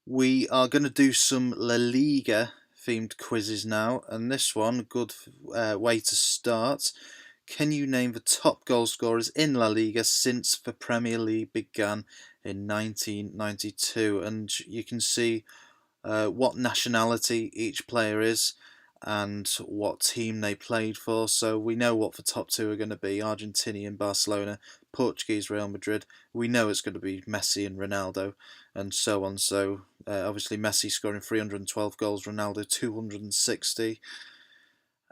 We are going to do some La Liga themed quizzes now, and this one, good way to start. Can you name the top goal scorers in La Liga since the Premier League began in 1992? And you can see what nationality each player is and what team they played for. So we know what the top two are going to be: Argentinian Barcelona, Portuguese Real Madrid. We know it's going to be Messi and Ronaldo, and so on. So obviously Messi scoring 312 goals, Ronaldo 260.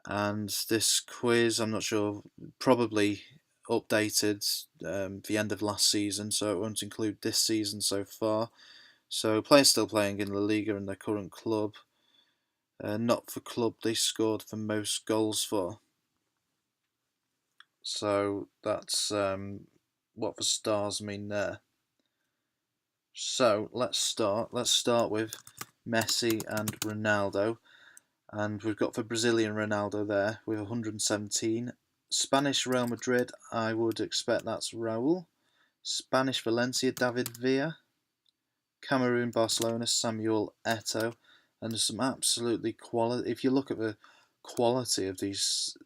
And this quiz, I'm not sure, probably updated the end of last season, so it won't include this season so far. So players still playing in La Liga in their current club, not the club they scored the most goals for. So that's what the stars mean there. So let's start. Let's start with Messi and Ronaldo, and we've got the Brazilian Ronaldo there with 117. Spanish Real Madrid, I would expect that's Raul. Spanish Valencia, David Villa. Cameroon Barcelona, Samuel Eto'o. And there's some absolutely quality. If you look at the quality of these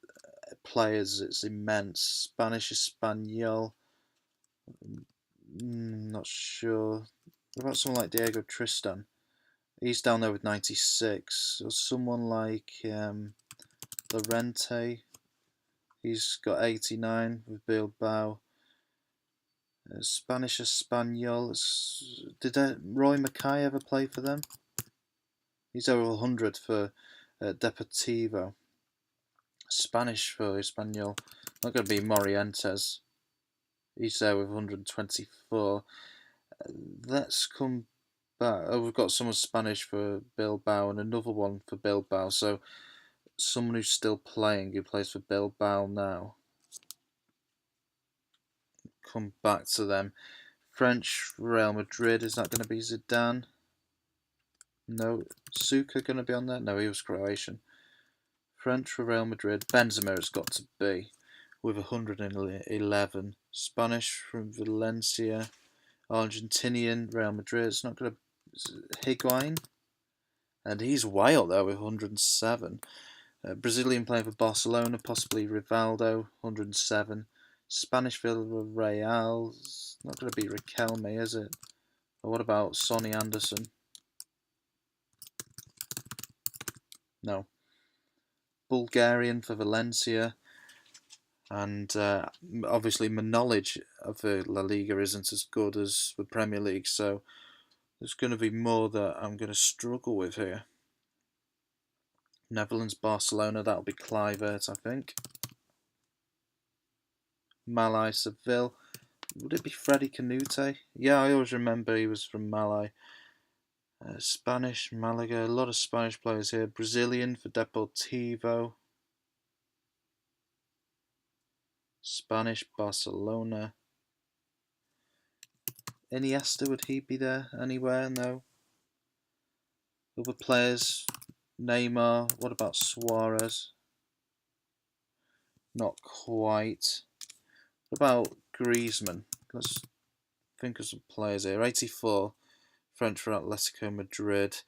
players, it's immense. Spanish Espanol, not sure. What about someone like Diego Tristan? He's down there with 96. Or someone like Lorente, he's got 89 with Bilbao. Spanish Espanol. Did Roy Mackay ever play for them? He's over 100 for Deportivo. Spanish for Espanol. Not going to be Morientes. He's there with 124. Let's come back. Oh, we've got someone Spanish for Bilbao and another one for Bilbao. So someone who's still playing, who plays for Bilbao now. Come back to them. French Real Madrid. Is that going to be Zidane? No. Suka going to be on there? No, he was Croatian. French for Real Madrid. Benzema it's got to be with 111. Spanish from Valencia. Argentinian Real Madrid. It's not going to Higuain. And he's wild though with 107. Brazilian playing for Barcelona, possibly Rivaldo, 107. Spanish Villarreal. It's not going to be Riquelme, is it? Or what about Sonny Anderson? No. Bulgarian for Valencia. And obviously my knowledge of the La Liga isn't as good as the Premier League, so there's going to be more that I'm going to struggle with here. Netherlands, Barcelona, that'll be Kluivert, I think. Malai, Seville. Would it be Freddie Canute? Yeah, I always remember he was from Malai. Spanish, Malaga, a lot of Spanish players here. Brazilian for Deportivo. Spanish, Barcelona. Iniesta, would he be there anywhere? No. Other players, Neymar. What about Suarez? Not quite. What about Griezmann? Let's think of some players here. 84, French for Atletico Madrid.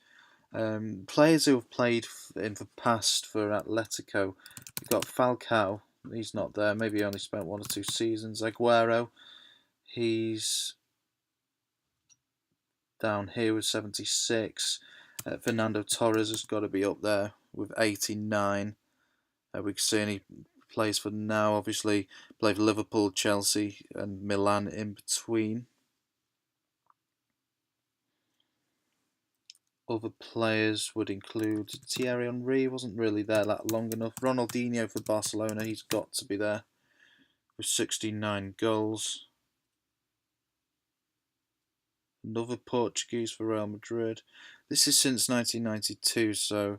Players who have played in the past for Atletico. You've got Falcao. He's not there. Maybe he only spent 1 or 2 seasons. Aguero. He's down here with 76. Fernando Torres has got to be up there with 89. We can see he plays for now, obviously, played for Liverpool, Chelsea and Milan in between. Other players would include Thierry Henry, wasn't really there that long enough. Ronaldinho for Barcelona, he's got to be there with 69 goals. Another Portuguese for Real Madrid. This is since 1992, so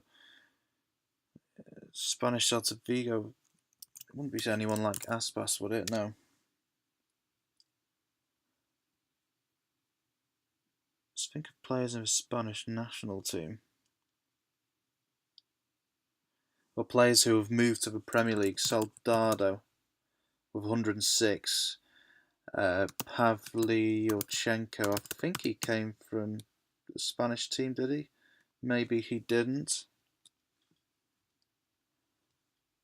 Spanish Celta Vigo, it wouldn't be anyone like Aspas, would it? No. Let's think of players in the Spanish national team. Or players who have moved to the Premier League. Soldado with 106. Pavlyuchenko, I think he came from the Spanish team, did he? Maybe he didn't.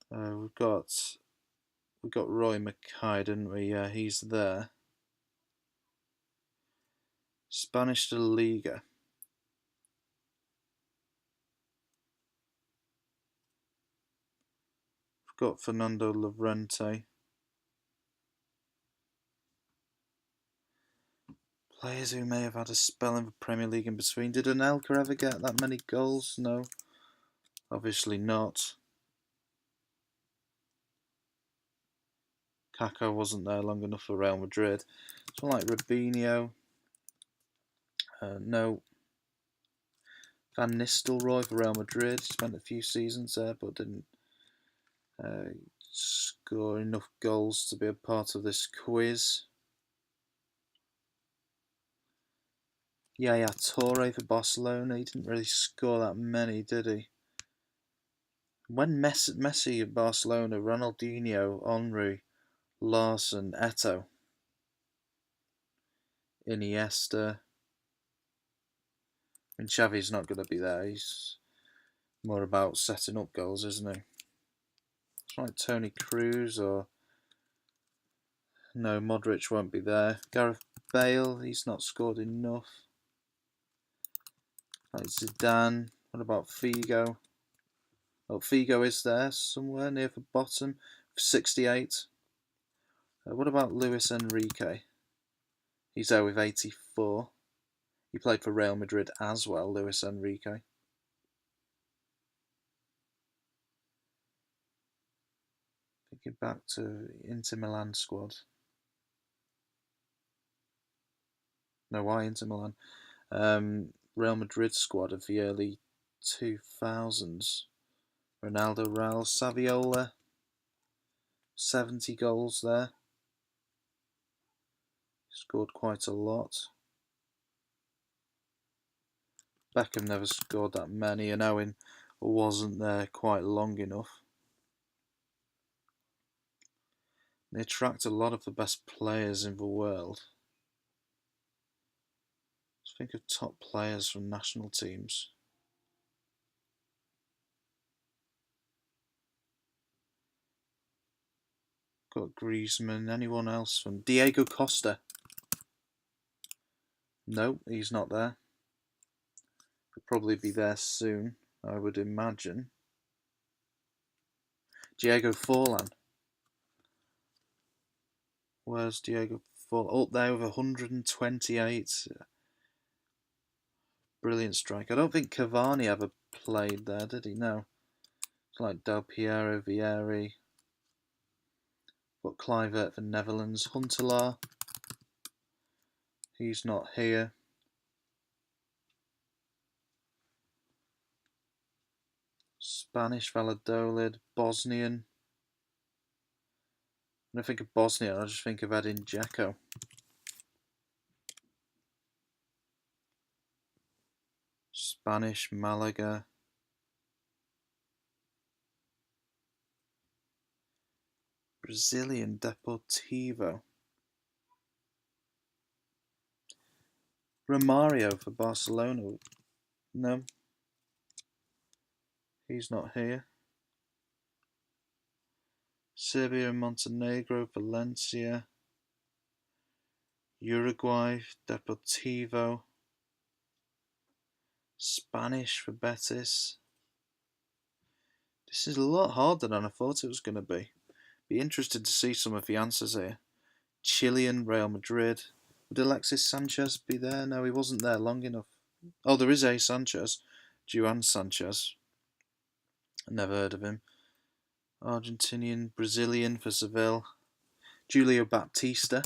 We've got Roy Mackay, didn't we? Yeah, he's there. Spanish Liga. We've got Fernando Llorente. Players who may have had a spell in the Premier League in between. Did Anelka ever get that many goals? No. Obviously not. Kaká wasn't there long enough for Real Madrid. Someone like Robinho. No. Van Nistelrooy for Real Madrid. Spent a few seasons there but didn't score enough goals to be a part of this quiz. Yeah, Torre for Barcelona. He didn't really score that many, did he? When Messi at Barcelona, Ronaldinho, Henry, Larson, Eto'o, Iniesta. I mean, Xavi's not going to be there. He's more about setting up goals, isn't he? It's like Tony Cruz or... No, Modric won't be there. Gareth Bale, he's not scored enough. Like Zidane. What about Figo? Oh, Figo is there somewhere near the bottom. 68. What about Luis Enrique? He's there with 84. He played for Real Madrid as well, Luis Enrique. Thinking back to Inter Milan squad. No, why Inter Milan? Real Madrid squad of the early 2000s. Ronaldo, Raul, Saviola. 70 goals there. Scored quite a lot. Beckham never scored that many, and Owen wasn't there quite long enough. They attract a lot of the best players in the world. Let's think of top players from national teams. Got Griezmann. Anyone else from Diego Costa? No, he's not there. He'll probably be there soon, I would imagine. Diego Forlan. Where's Diego Forlan? Up there with 128. Brilliant strike. I don't think Cavani ever played there, did he? No. It's like Del Piero, Vieri. Got Kluivert for Netherlands. Huntelaar. He's not here. Spanish, Valladolid. Bosnian. When I think of Bosnia, I just think of Edin Dzeko. Spanish, Malaga. Brazilian, Deportivo. Romario for Barcelona. No. He's not here. Serbia and Montenegro, Valencia. Uruguay, Deportivo. Spanish for Betis. This is a lot harder than I thought it was going to be. Be interested to see some of the answers here. Chilean, Real Madrid. Would Alexis Sanchez be there? No, he wasn't there long enough. Oh, there is a Sanchez. Juan Sanchez. Never heard of him. Argentinian, Brazilian for Seville. Julio Baptista.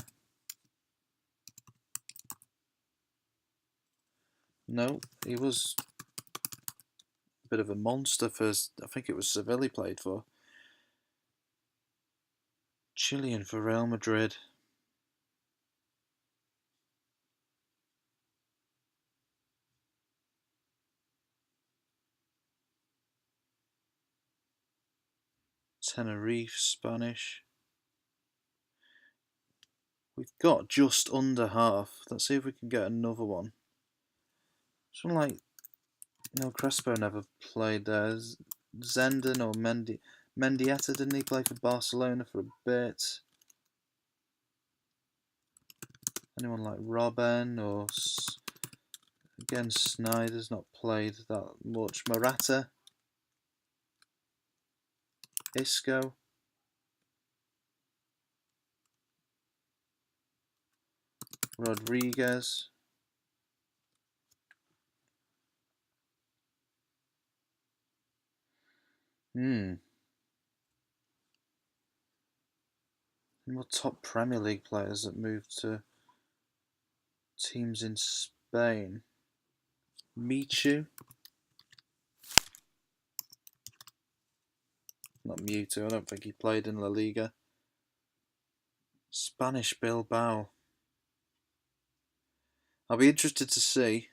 No, he was a bit of a monster for, I think it was Seville he played for. Chilean for Real Madrid. Tenerife, Spanish. We've got just under half. Let's see if we can get another one. Someone like Crespo never played there. Zenden or Mendieta, didn't he play for Barcelona for a bit? Anyone like Robben or again Snyder's not played that much. Morata, Isco, Rodriguez. Any more top Premier League players that moved to teams in Spain? Michu. Not Mewtwo, I don't think he played in La Liga. Spanish Bilbao. I'll be interested to see.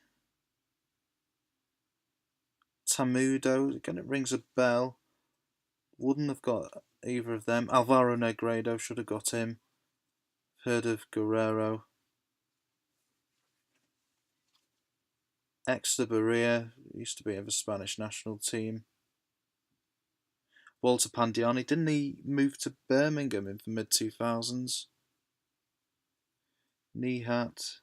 Tamudo, again it rings a bell. Wouldn't have got either of them. Alvaro Negredo, should have got him. Heard of Guerrero. Exter used to be of a Spanish national team. Walter Pandiani, didn't he move to Birmingham in the mid 2000s? Nihat.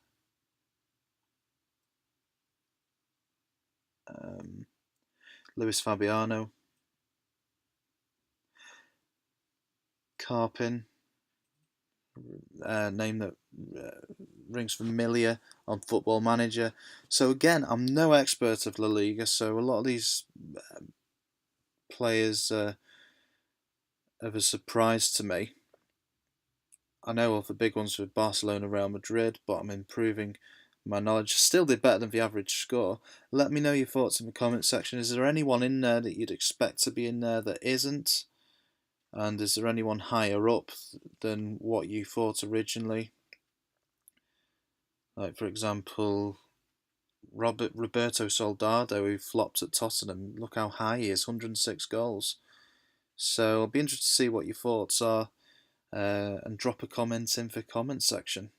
Luis Fabiano. Carpin. Name that rings familiar on Football Manager. So again, I'm no expert of La Liga, so a lot of these players are a surprise to me. I know of the big ones with Barcelona, Real Madrid, but I'm improving my knowledge. Still did better than the average score. Let me know your thoughts in the comment section. Is there anyone in there that you'd expect to be in there that isn't? And is there anyone higher up than what you thought originally? Like, for example, Roberto Soldado, who flopped at Tottenham. Look how high he is, 106 goals. So I'll be interested to see what your thoughts are, and drop a comment in the comment section.